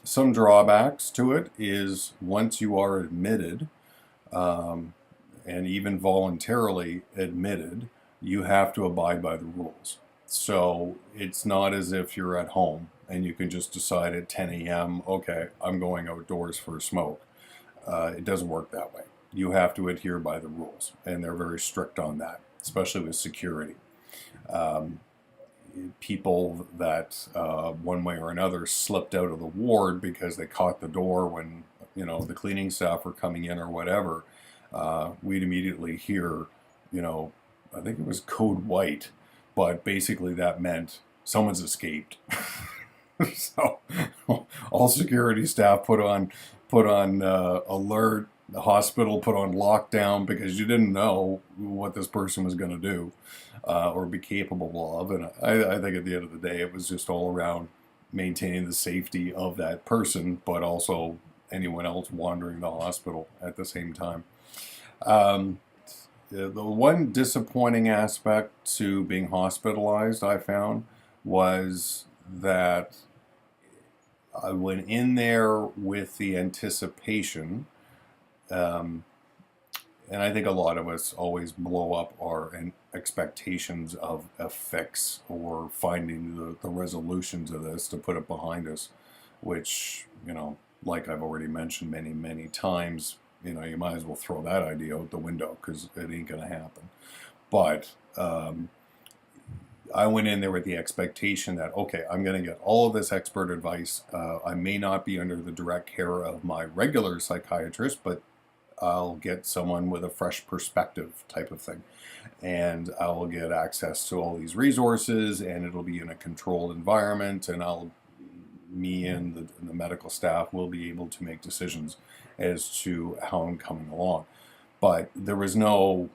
Some drawbacks to it is once you are admitted, and even voluntarily admitted, you have to abide by the rules. So it's not as if you're at home and you can just decide at 10 a.m., okay, I'm going outdoors for a smoke. It doesn't work that way. You have to adhere by the rules, and they're very strict on that, especially with security. Um, People that one way or another slipped out of the ward because they caught the door when the cleaning staff were coming in or whatever, we'd immediately hear, I think it was code white, but basically that meant someone's escaped. So all security staff put on alert. The hospital put on lockdown because you didn't know what this person was going to do or be capable of. And I think at the end of the day, it was just all around maintaining the safety of that person, but also anyone else wandering the hospital at the same time. The one disappointing aspect to being hospitalized I found was that I went in there with the anticipation, um, and I think a lot of us always blow up our expectations of a fix or finding the resolution to this to put it behind us, which, like I've already mentioned many, many times, you might as well throw that idea out the window because it ain't going to happen. But I went in there with the expectation that, okay, I'm going to get all of this expert advice. I may not be under the direct care of my regular psychiatrist, but I'll get someone with a fresh perspective type of thing. And I'll get access to all these resources, and it'll be in a controlled environment, and me and the medical staff will be able to make decisions as to how I'm coming along. But there was no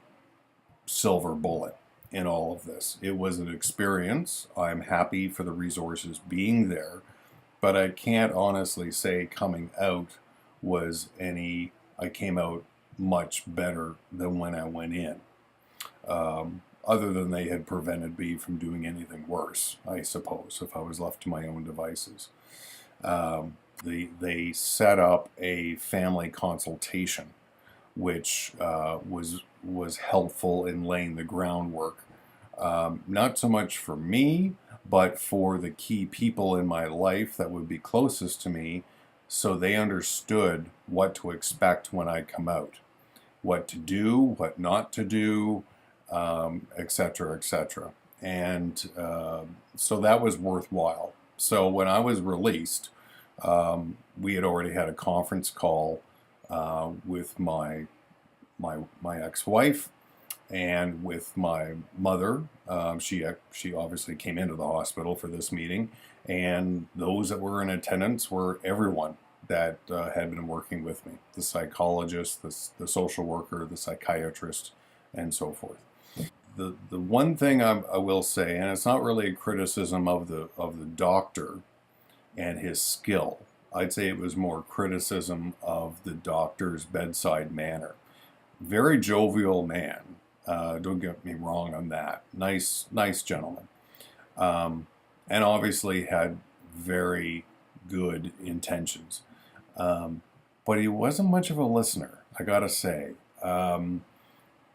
silver bullet in all of this. It was an experience. I'm happy for the resources being there, but I can't honestly say coming out I came out much better than when I went in. Other than they had prevented me from doing anything worse, I suppose, if I was left to my own devices. They set up a family consultation, which was helpful in laying the groundwork. Not so much for me, but for the key people in my life that would be closest to me, so they understood what to expect when I come out, what to do, what not to do, et cetera, et cetera. And so that was worthwhile. So when I was released, we had already had a conference call with my ex-wife and with my mother. She obviously came into the hospital for this meeting, and those that were in attendance were everyone that had been working with me: the psychologist, the social worker, the psychiatrist, and so forth. The one thing I will say, and it's not really a criticism of the doctor and his skill. I'd say it was more criticism of the doctor's bedside manner. Very jovial man. Don't get me wrong on that. Nice gentleman. And obviously had very good intentions. But he wasn't much of a listener, I gotta say.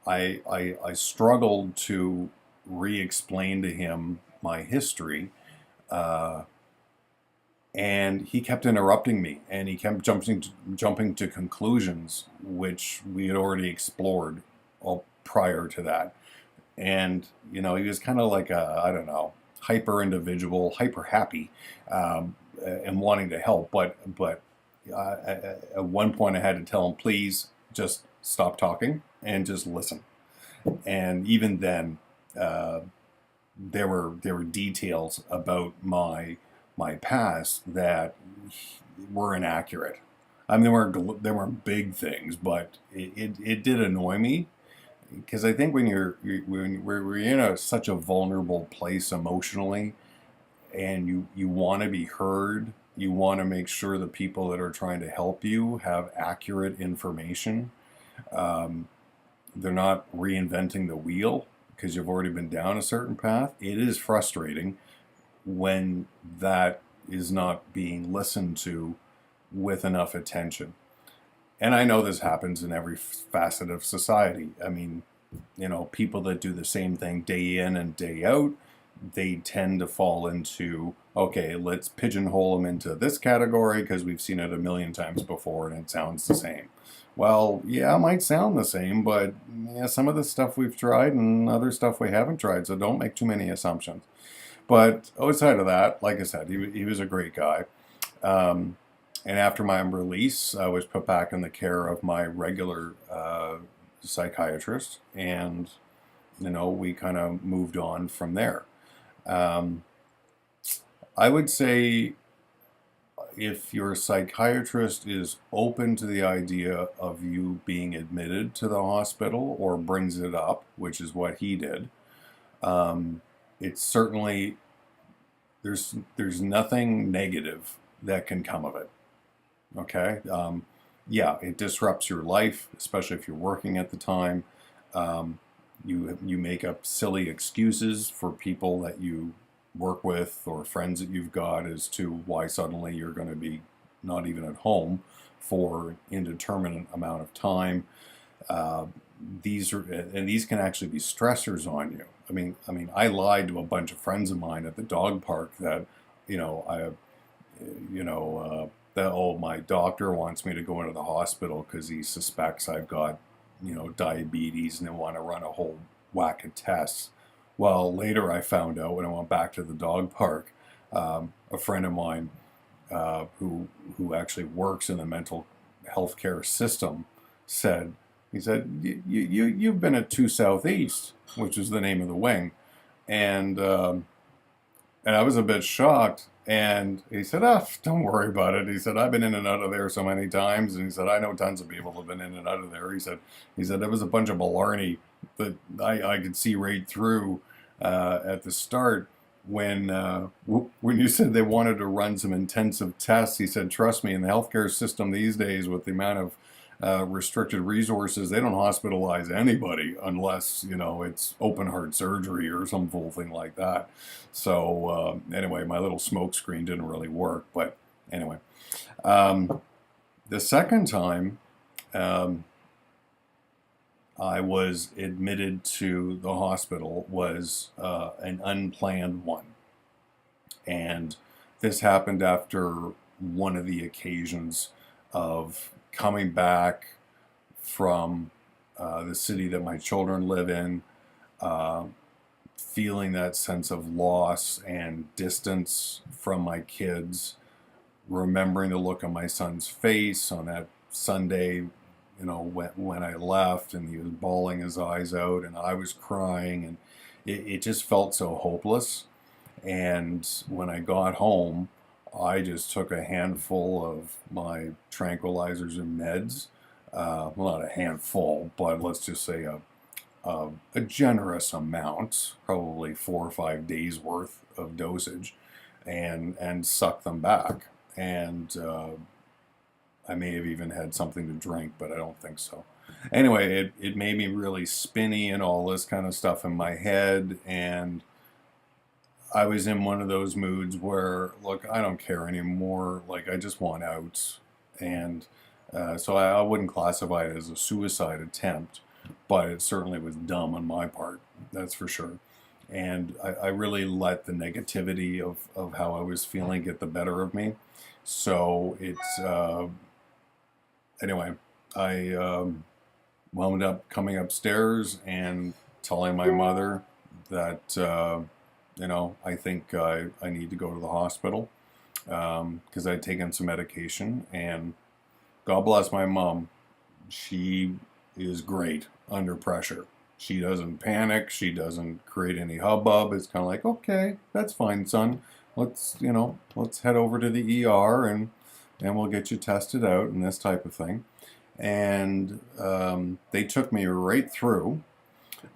I struggled to re-explain to him my history, and he kept interrupting me, and he kept jumping to conclusions which we had already explored prior to that. And he was kind of like I don't know, hyper individual, hyper happy, and wanting to help, but at one point I had to tell him, please just stop talking and just listen. And even then, there were details about my past that were inaccurate. I mean, there weren't big things, but it did annoy me, because I think when we're in such a vulnerable place emotionally, and you want to be heard, you want to make sure the people that are trying to help you have accurate information. They're not reinventing the wheel, because you've already been down a certain path, it is frustrating when that is not being listened to with enough attention. And I know this happens in every facet of society. I mean, people that do the same thing day in and day out, they tend to fall into, okay, let's pigeonhole them into this category because we've seen it a million times before and it sounds the same. Well, yeah, it might sound the same, but yeah, some of the stuff we've tried and other stuff we haven't tried, so don't make too many assumptions. But outside of that, like I said, he was a great guy. Um, and after my release, I was put back in the care of my regular psychiatrist, and we kind of moved on from there. Um, I would say if your psychiatrist is open to the idea of you being admitted to the hospital or brings it up, which is what he did, it's certainly there's nothing negative that can come of it. Okay, yeah, it disrupts your life, especially if you're working at the time. You make up silly excuses for people that you work with or friends that you've got as to why suddenly you're going to be not even at home for indeterminate amount of time. Uh, these can actually be stressors on you. I lied to a bunch of friends of mine at the dog park that, I, that, oh, my doctor wants me to go into the hospital because he suspects I've got, diabetes, and they want to run a whole whack of tests. Well, later I found out when I went back to the dog park, a friend of mine who actually works in the mental health care system he said, you've been at 2 Southeast, which is the name of the wing. And I was a bit shocked. And he said, don't worry about it. He said, I've been in and out of there so many times. And he said, I know tons of people have been in and out of there. He said, there was a bunch of malarney that I could see right through at the start when you said they wanted to run some intensive tests. He said, trust me, in the healthcare system these days with the amount of restricted resources, they don't hospitalize anybody unless it's open heart surgery or some full thing like that. So anyway, my little smoke screen didn't really work, but anyway, the second time I was admitted to the hospital was an unplanned one, and this happened after one of the occasions of coming back from the city that my children live in, feeling that sense of loss and distance from my kids, remembering the look on my son's face on that Sunday, when I left, and he was bawling his eyes out and I was crying, and it just felt so hopeless. And when I got home, I just took a handful of my tranquilizers and meds. Well, not a handful, but let's just say a generous amount, probably 4 or 5 days worth of dosage, and sucked them back. And I may have even had something to drink, but I don't think so. Anyway, it made me really spinny and all this kind of stuff in my head, and I was in one of those moods where, look, I don't care anymore. Like, I just want out. And so I wouldn't classify it as a suicide attempt, but it certainly was dumb on my part. That's for sure. And I really let the negativity of how I was feeling get the better of me. So anyway, I wound up coming upstairs and telling my mother that I think I need to go to the hospital because I'd taken some medication. And God bless my mom, she is great under pressure. She doesn't panic. She doesn't create any hubbub. It's kind of like, okay, that's fine, son. Let's head over to the ER and we'll get you tested out and this type of thing. And they took me right through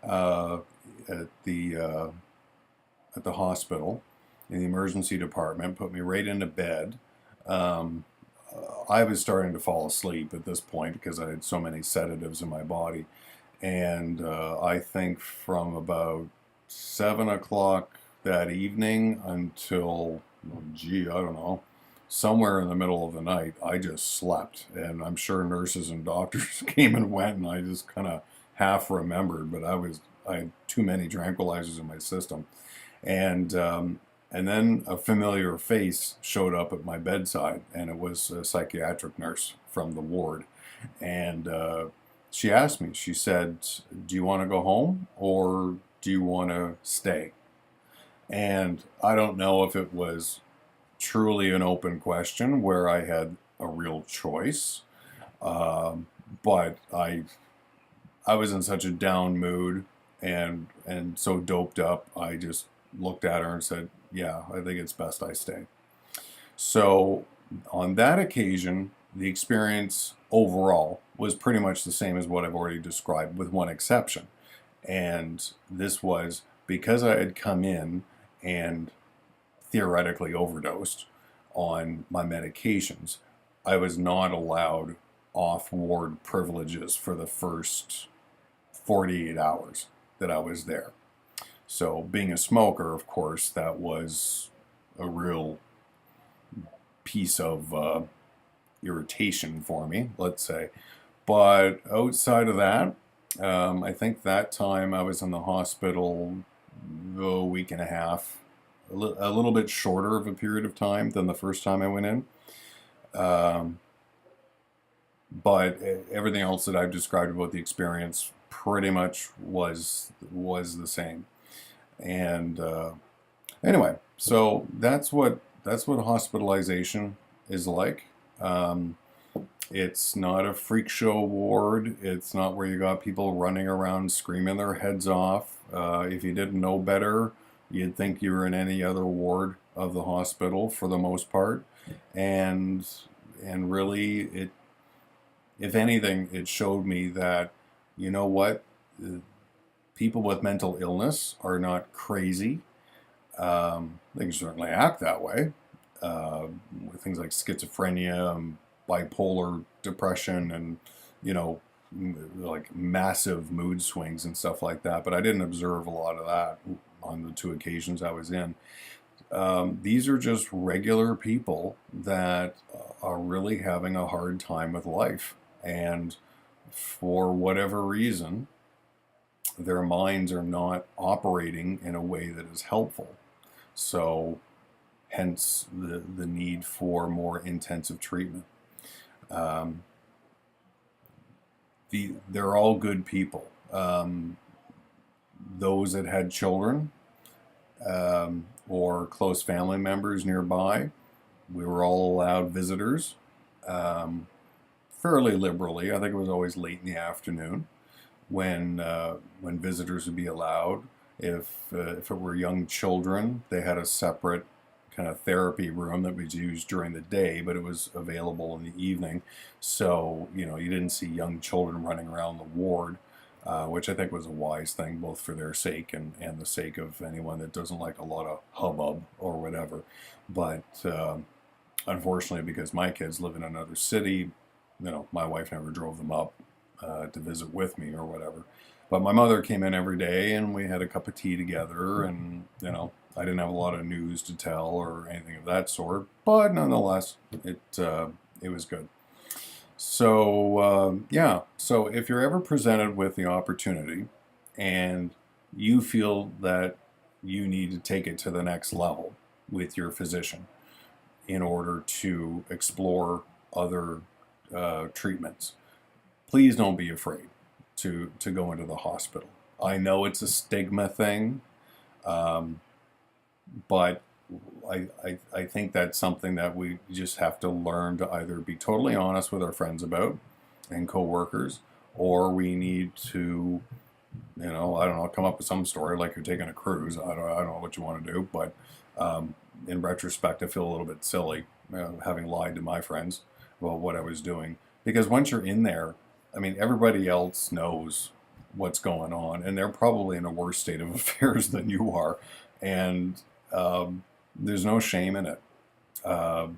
at the hospital in the emergency department, put me right into bed. I was starting to fall asleep at this point because I had so many sedatives in my body. And I think from about 7 o'clock that evening until, oh, gee, I don't know, somewhere in the middle of the night, I just slept. And I'm sure nurses and doctors came and went, and I just kind of half remembered, but I had too many tranquilizers in my system. And and then a familiar face showed up at my bedside, and it was a psychiatric nurse from the ward. And she asked me, she said, "Do you want to go home or do you want to stay?" And I don't know if it was truly an open question where I had a real choice, um, but I was in such a down mood and so doped up. I just looked at her and said, "Yeah, I think it's best I stay." So on that occasion, the experience overall was pretty much the same as what I've already described, with one exception. And this was because I had come in and theoretically overdosed on my medications. I was not allowed off ward privileges for the first 48 hours that I was there. So, being a smoker, of course, that was a real piece of irritation for me, let's say. But outside of that, I think that time I was in the hospital a week and a half, a little bit shorter of a period of time than the first time I went in. Um, but everything else that I've described about the experience pretty much was the same. And anyway, so that's what hospitalization is like. Um, it's not a freak show ward. It's not where you got people running around screaming their heads off. If you didn't know better, you'd think you were in any other ward of the hospital for the most part. And and really, it if anything, it showed me that, you know what, people with mental illness are not crazy. They can certainly act that way. With things like schizophrenia, bipolar depression, and you know, like massive mood swings and stuff like that. But I didn't observe a lot of that on the two occasions I was in. These are just regular people that are really having a hard time with life, and for whatever reason, their minds are not operating in a way that is helpful. So, hence the need for more intensive treatment. Um, they're all good people. Those that had children or close family members nearby, we were all allowed visitors um, fairly liberally. I think it was always late in the afternoon when visitors would be allowed. If it were young children, they had a separate kind of therapy room that was used during the day, but it was available in the evening. So you didn't see young children running around the ward, which I think was a wise thing, both for their sake and the sake of anyone that doesn't like a lot of hubbub or whatever. But unfortunately, because my kids live in another city, my wife never drove them up to visit with me or whatever. But my mother came in every day, and we had a cup of tea together, and I didn't have a lot of news to tell or anything of that sort, but nonetheless, it was good. So yeah, so if you're ever presented with the opportunity, and you feel that you need to take it to the next level with your physician in order to explore other treatments, please don't be afraid to go into the hospital. I know it's a stigma thing, um, but I think that's something that we just have to learn to either be totally honest with our friends about and coworkers, or we need to, I don't know, come up with some story like you're taking a cruise. I don't know what you want to do, but in retrospect, I feel a little bit silly having lied to my friends about what I was doing, because once you're in there, I mean, everybody else knows what's going on, and they're probably in a worse state of affairs than you are, and there's no shame in it. Uh,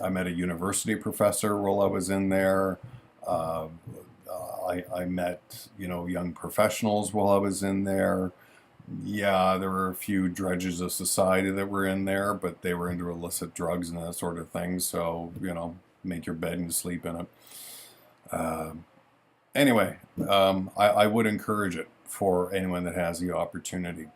I met a university professor while I was in there. Uh, I met, young professionals while I was in there. Yeah, there were a few dredges of society that were in there, but they were into illicit drugs and that sort of thing. So, make your bed and sleep in it. Um anyway, I would encourage it for anyone that has the opportunity.